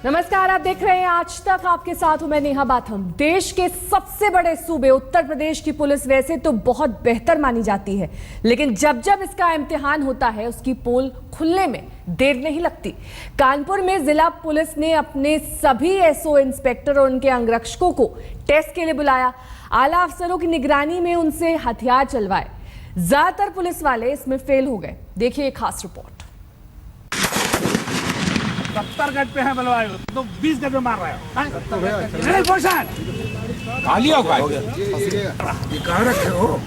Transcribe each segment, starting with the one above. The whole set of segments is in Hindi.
नमस्कार, आप देख रहे हैं आज तक। आपके साथ हूं मैं नेहा बाथम। देश के सबसे बड़े सूबे उत्तर प्रदेश की पुलिस वैसे तो बहुत बेहतर मानी जाती है, लेकिन जब जब इसका इम्तिहान होता है उसकी पोल खुलने में देर नहीं लगती। कानपुर में जिला पुलिस ने अपने सभी एसओ इंस्पेक्टर और उनके अंगरक्षकों को टेस्ट के लिए बुलाया। आला अफसरों की निगरानी में उनसे हथियार चलवाए। ज्यादातर पुलिस वाले इसमें फेल हो गए। देखिए एक खास रिपोर्ट। 70 गज पे है बलवाए तो 20 गज में मार रहा है। खाली हो गया ये कहाँ रखे हो?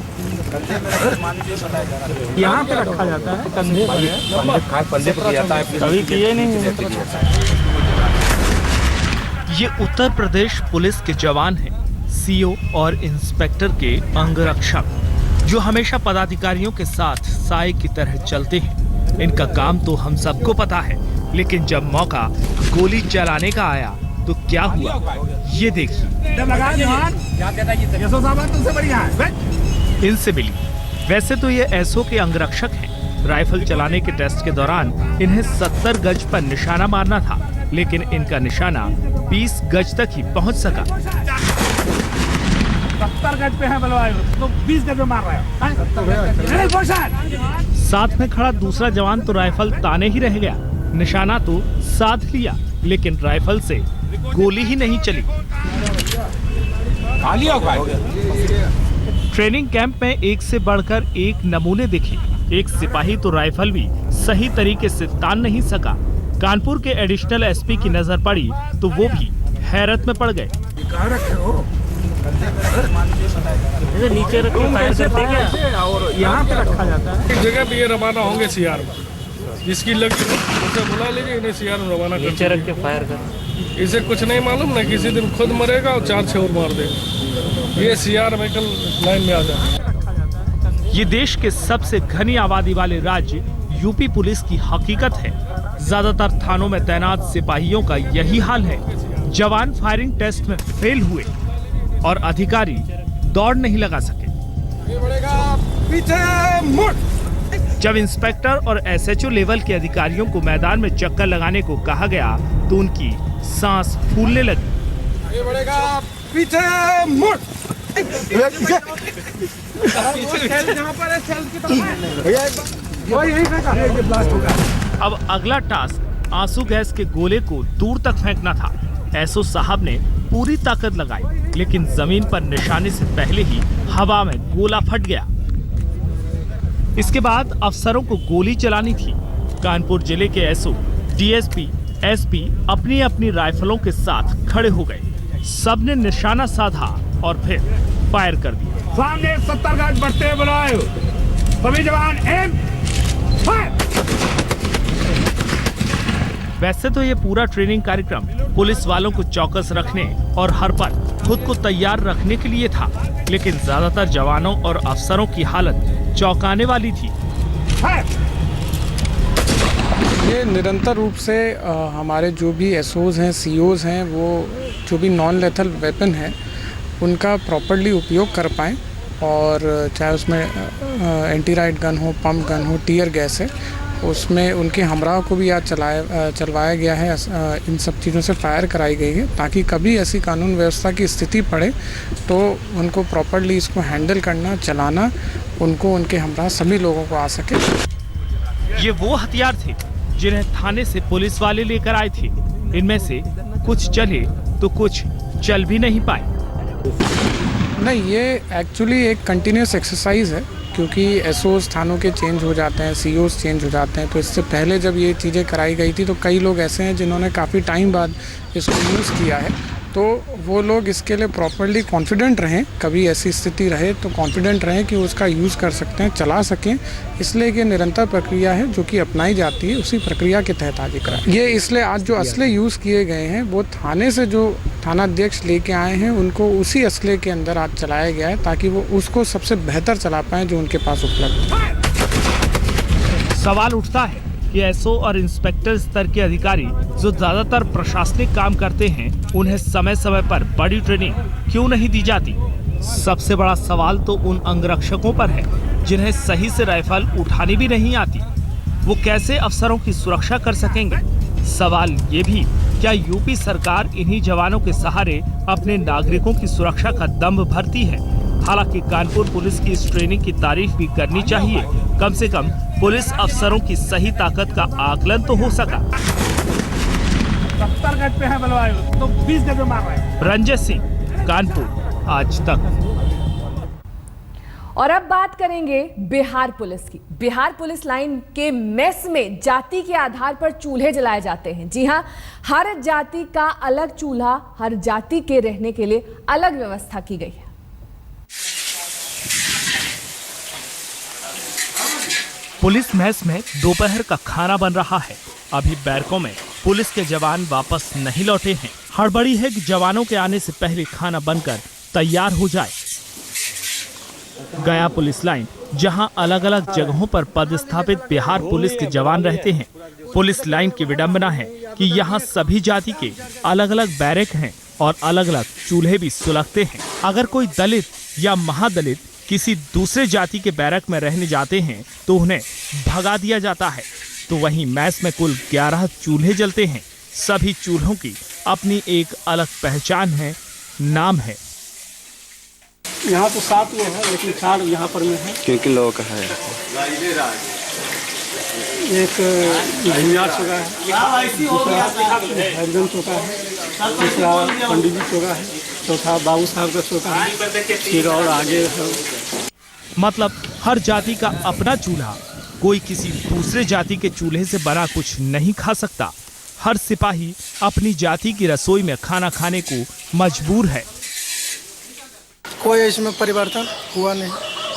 यहाँ पे रखा जाता है, कंधे पंजे पे जाता है, कभी किए नहीं। ये उत्तर प्रदेश पुलिस के जवान हैं, सीओ और इंस्पेक्टर के अंगरक्षक, जो हमेशा पदाधिकारियों के साथ साए की तरह चलते हैं। इनका काम तो हम सबको पता है, लेकिन जब मौका गोली चलाने का आया तो क्या हुआ ये देखिए। इनसे मिली। वैसे तो ये एसओ के अंगरक्षक हैं। राइफल चलाने के टेस्ट के दौरान इन्हें 70 गज पर निशाना मारना था, लेकिन इनका निशाना 20 गज तक ही पहुंच सका। 70 गज पे है बलवाए तो 20 गज में मार रहा है। साथ में खड़ा दूसरा जवान तो राइफल ताने ही रह गया। निशाना तो साध लिया, लेकिन राइफल से गोली ही नहीं चली। खाली हो गया। ट्रेनिंग कैंप में एक से बढ़कर एक नमूने दिखे। एक सिपाही तो राइफल भी सही तरीके से तान नहीं सका। कानपुर के एडिशनल एसपी की नजर पड़ी तो वो भी हैरत में पड़ गए। कहाँ रखे हो? नीचे रखो, फायर करते क्या? और यहाँ पे रखा जाता है। एक जगह पे ये रवाना होंगे सीआर में, जिसकी लगी उसे बुला लीजिए, इन्हें सीआर में रवाना कर। नीचे रख के फायर कर। इसे कुछ नहीं मालूम ना, किसी दिन खुद मरेगा और 4 और मार देगा। ये सीआर में कल लाइन में आ जाए। ये देश के सबसे घनी आबादी वाले राज्य यूपी पुलिस की हकीकत है। ज्यादातर थानों में तैनात सिपाहियों का यही हाल है। जवान फायरिंग टेस्ट में फेल हुए और अधिकारी दौड़ नहीं लगा सके। पीछे मुड़। जब इंस्पेक्टर और एसएचओ लेवल के अधिकारियों को मैदान में चक्कर लगाने को कहा गया तो उनकी सांस फूलने लगी। ये बढ़ेगा, पीछे मुड़। अब अगला टास्क आंसू गैस के गोले को दूर तक फेंकना था। एसओ साहब ने पूरी ताकत लगाई, लेकिन जमीन पर निशाने से पहले ही हवा में गोला फट गया। इसके बाद अफसरों को गोली चलानी थी। कानपुर जिले के एसओ, डीएसपी, एसपी अपनी अपनी राइफलों के साथ खड़े हो गए। सबने निशाना साधा और फिर फायर कर दिया। सामने 70 गज बढ़ते हुए बुलवाए सभी जवान एम फायर। वैसे तो ये पूरा ट्रेनिंग कार्यक्रम पुलिस वालों को चौकस रखने और हर पल खुद को तैयार रखने के लिए था, लेकिन ज्यादातर जवानों और अफसरों की हालत चौंकाने वाली थी। ये निरंतर रूप से हमारे जो भी एसओज हैं, सीओज हैं, वो जो भी नॉन लेथल वेपन है उनका प्रॉपर्ली उपयोग कर पाएँ, और चाहे उसमें एंटी राइट गन हो, पंप गन हो, टीयर गैस है, उसमें उनके हमराह को भी आज चलवाया गया है। इन सब चीज़ों से फायर कराई गई है ताकि कभी ऐसी कानून व्यवस्था की स्थिति पड़े तो उनको प्रॉपर्ली इसको हैंडल करना, चलाना, उनको उनके हमराह सभी लोगों को आ सके। ये वो हथियार थे जिन्हें थाने से पुलिस वाले लेकर आए थे। इनमें से कुछ चले तो कुछ चल भी नहीं पाए। नहीं, ये एक्चुअली एक कंटिन्यूस एक्सरसाइज है, क्योंकि एसओज थानों के चेंज हो जाते हैं, सीओज चेंज हो जाते हैं। तो इससे पहले जब ये चीज़ें कराई गई थी तो कई लोग ऐसे हैं जिन्होंने काफ़ी टाइम बाद इसको यूज़ किया है, तो वो लोग इसके लिए प्रॉपर्ली कॉन्फिडेंट रहें। कभी ऐसी स्थिति रहे तो कॉन्फिडेंट रहें कि उसका यूज़ कर सकते हैं, चला सकें। इसलिए कि निरंतर प्रक्रिया है जो कि अपनाई जाती है, उसी प्रक्रिया के तहत आज कराएं। ये इसलिए आज जो असले यूज़ किए गए हैं वो थाने से जो थानाध्यक्ष लेके आए हैं उनको उसी असले के अंदर आज चलाया गया है, ताकि वो उसको सबसे बेहतर चला पाएँ जो उनके पास उपलब्ध है। सवाल उठता है कि एसओ और इंस्पेक्टर स्तर के अधिकारी जो ज्यादातर प्रशासनिक काम करते हैं, उन्हें समय समय पर बड़ी ट्रेनिंग क्यों नहीं दी जाती। सबसे बड़ा सवाल तो उन अंगरक्षकों पर है जिन्हें सही से राइफल उठानी भी नहीं आती। वो कैसे अफसरों की सुरक्षा कर सकेंगे। सवाल ये भी क्या यूपी सरकार इन्हीं जवानों के सहारे अपने नागरिकों की सुरक्षा का दम भरती है? हालांकि कानपुर पुलिस की इस ट्रेनिंग की तारीफ भी करनी चाहिए। कम से कम पुलिस अफसरों की सही ताकत का आकलन तो हो सका। 70 गज पे है बलवायु, तो 20 गज में मार रहे हैं। रंजित सिंह, कानपुर, आज तक। और अब बात करेंगे बिहार पुलिस की। बिहार पुलिस लाइन के मेस में जाति के आधार पर चूल्हे जलाए जाते हैं। जी हां, हर जाति का अलग चूल्हा, हर जाति के रहने के लिए अलग व्यवस्था की गई है। पुलिस मेस में दोपहर का खाना बन रहा है। अभी बैरकों में पुलिस के जवान वापस नहीं लौटे हैं। हड़बड़ी है कि जवानों के आने से पहले खाना बनकर तैयार हो जाए। गया पुलिस लाइन, जहां अलग अलग जगहों पर पदस्थापित बिहार पुलिस के जवान रहते हैं। पुलिस लाइन की विडंबना है कि यहां सभी जाति के अलग अलग बैरक हैं और अलग अलग चूल्हे भी सुलगते हैं। अगर कोई दलित या महादलित किसी दूसरे जाति के बैरक में रहने जाते हैं तो उन्हें भगा दिया जाता है। तो वहीं मैस में कुल 11 चूल्हे जलते हैं। सभी चूल्हों की अपनी एक अलग पहचान है, नाम है। यहाँ तो 7 लोग हैं, लेकिन 4 यहाँ पर में है। किन लोगों का है? एक भूमियार चौका है, दूसरा हरिजन चौका है, तीसरा पंडित जी चौका है, चौथा बाबू साहब का चौका है, फिर और आगे है। मतलब हर जाति का अपना चूल्हा। कोई किसी दूसरे जाति के चूल्हे से बना कुछ नहीं खा सकता। हर सिपाही अपनी जाति की रसोई में खाना खाने को मजबूर है। कोई इसमें परिवर्तन हुआ नहीं।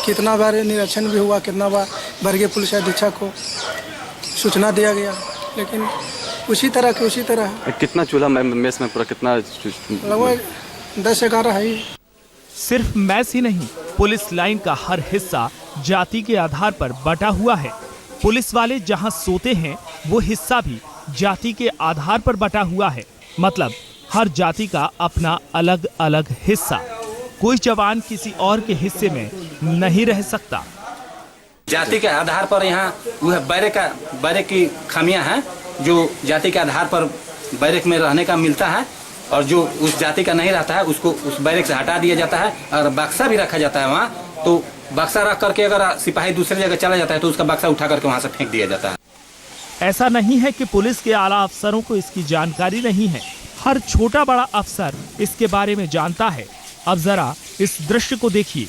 कितना बार निरीक्षण भी हुआ, कितना बार वर्गीय पुलिस अधीक्षक को सूचना दिया गया, लेकिन उसी तरह के उसी तरह है। कितना चूल्हा मेस में पूरा कितना? लगभग 10-11 है ही। सिर्फ मैस ही नहीं, पुलिस लाइन का हर हिस्सा जाति के आधार पर बटा हुआ है। पुलिस वाले जहां सोते हैं वो हिस्सा भी जाति के आधार पर बटा हुआ है। मतलब हर जाति का अपना अलग अलग हिस्सा। कोई जवान किसी और के हिस्से में नहीं रह सकता। जाति के आधार पर यहाँ वह बैरक की खामियां हैं, जो जाति के आधार पर बैरक में रहने का मिलता है, और जो उस जाति का नहीं रहता है उसको उस बैरक से हटा दिया जाता है। और बक्सा भी रखा जाता है वहाँ, तो बक्सा रख करके अगर सिपाही दूसरी जगह चला जाता है तो उसका बक्सा उठा करके वहाँ से फेंक दिया जाता है। ऐसा नहीं है कि पुलिस के आला अफसरों को इसकी जानकारी नहीं है। हर छोटा बड़ा अफसर इसके बारे में जानता है। अब जरा इस दृश्य को देखिए।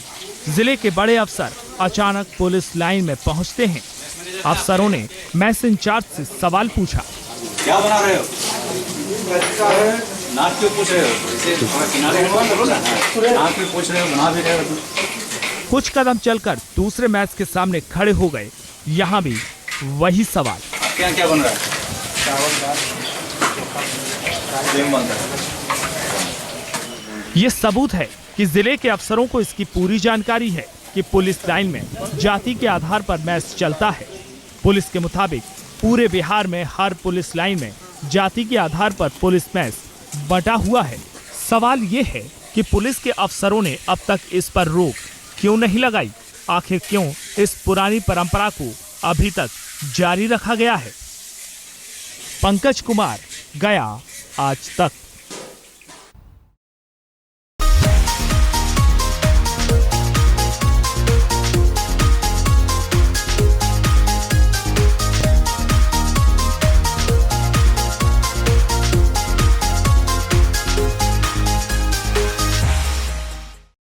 जिले के बड़े अफसर अचानक पुलिस लाइन में पहुंचते हैं। अफसरों ने मैस इंचार्ज से सवाल पूछा। क्या बना रहे हो? नाक क्यों पूछ रहे हो? किनारे नाक क्यों पूछ रहे हो? बना भी रहे हो। कुछ कदम चलकर दूसरे मैस के सामने खड़े हो गए। यहाँ भी वही सवाल। क्या क्या बन रहा है? चावल बन रहा है। ये सबूत है कि जिले के अफसरों को इसकी पूरी जानकारी है कि पुलिस लाइन में जाति के आधार पर मैस चलता है। पुलिस के मुताबिक पूरे बिहार में हर पुलिस लाइन में जाति के आधार पर पुलिस मैस बटा हुआ है। सवाल ये है कि पुलिस के अफसरों ने अब तक इस पर रोक क्यों नहीं लगाई? आखिर क्यों इस पुरानी परंपरा को अभी तक जारी रखा गया है? पंकज कुमार, गया, आज तक।